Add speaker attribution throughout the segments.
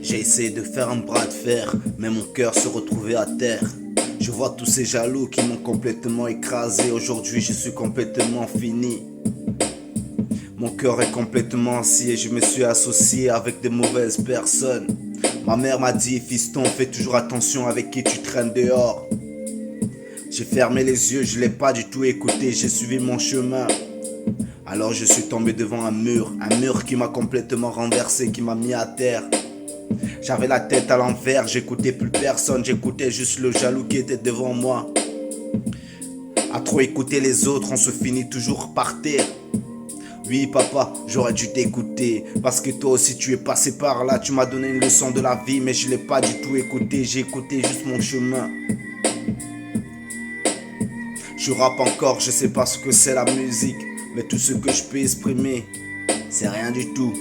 Speaker 1: J'ai essayé de faire un bras de fer, mais mon cœur se retrouvait à terre. Je vois tous ces jaloux qui m'ont complètement écrasé. Aujourd'hui je suis complètement fini. Mon cœur est complètement scié, je me suis associé avec des mauvaises personnes. Ma mère m'a dit, fiston, fais toujours attention avec qui tu traînes dehors. J'ai fermé les yeux, je l'ai pas du tout écouté, j'ai suivi mon chemin. Alors je suis tombé devant un mur qui m'a complètement renversé, qui m'a mis à terre. J'avais la tête à l'envers, j'écoutais plus personne, j'écoutais juste le jaloux qui était devant moi. À trop écouter les autres, on se finit toujours par terre. Oui papa, j'aurais dû t'écouter, parce que toi aussi tu es passé par là, tu m'as donné une leçon de la vie, mais je l'ai pas du tout écouté, j'ai écouté juste mon chemin. Je rappe encore, je sais pas ce que c'est la musique, mais tout ce que je peux exprimer, c'est rien du tout.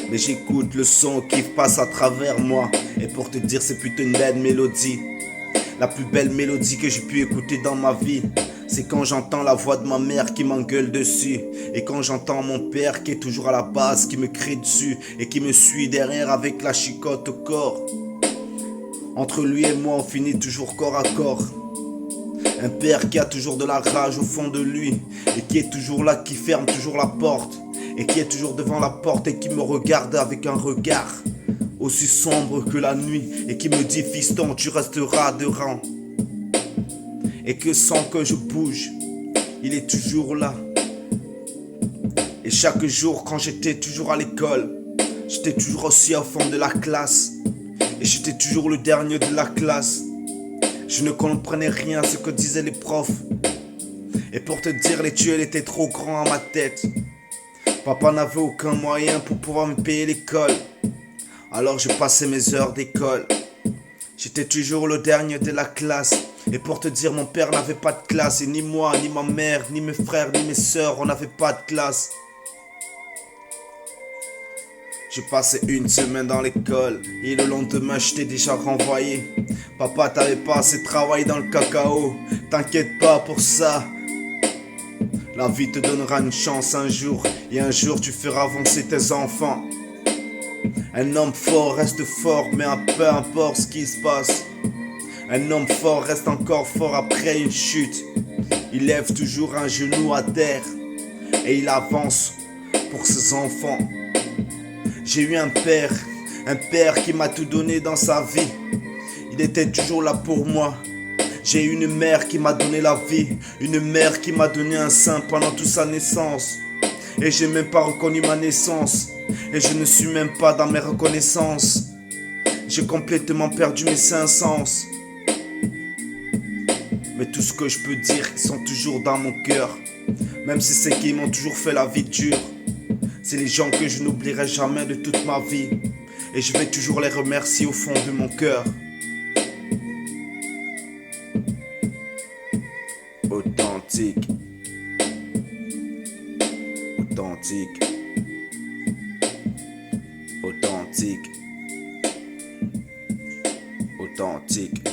Speaker 1: Mais j'écoute le son qui passe à travers moi, et pour te dire c'est plutôt une belle mélodie. La plus belle mélodie que j'ai pu écouter dans ma vie, c'est quand j'entends la voix de ma mère qui m'engueule dessus, et quand j'entends mon père qui est toujours à la base, qui me crie dessus, et qui me suit derrière avec la chicotte au corps. Entre lui et moi on finit toujours corps à corps. Un père qui a toujours de la rage au fond de lui, et qui est toujours là, qui ferme toujours la porte, et qui est toujours devant la porte et qui me regarde avec un regard aussi sombre que la nuit, et qui me dit, fiston, tu resteras de rang. Et que sans que je bouge, il est toujours là. Et chaque jour quand j'étais toujours à l'école, j'étais toujours aussi au fond de la classe, et j'étais toujours le dernier de la classe. Je ne comprenais rien à ce que disaient les profs, et pour te dire, les tuiles étaient trop grands à ma tête. Papa n'avait aucun moyen pour pouvoir me payer l'école, alors je passais mes heures d'école. J'étais toujours le dernier de la classe, et pour te dire, mon père n'avait pas de classe, et ni moi, ni ma mère, ni mes frères, ni mes sœurs, on n'avait pas de classe. Je passais une semaine dans l'école, et le lendemain j'étais déjà renvoyé. Papa, t'avais pas assez travaillé dans le cacao, t'inquiète pas pour ça. La vie te donnera une chance un jour, et un jour tu feras avancer tes enfants. Un homme fort reste fort, mais peu importe ce qui se passe. Un homme fort reste encore fort après une chute. Il lève toujours un genou à terre, et il avance pour ses enfants. J'ai eu un père qui m'a tout donné dans sa vie. Il était toujours là pour moi. J'ai eu une mère qui m'a donné la vie, une mère qui m'a donné un sein pendant toute sa naissance. Et j'ai même pas reconnu ma naissance, et je ne suis même pas dans mes reconnaissances. J'ai complètement perdu mes cinq sens. Mais tout ce que je peux dire, ils sont toujours dans mon cœur. Même si c'est qu'ils m'ont toujours fait la vie dure. C'est les gens que je n'oublierai jamais de toute ma vie, et je vais toujours les remercier au fond de mon cœur. Authentique. Authentique. Authentique. Authentique.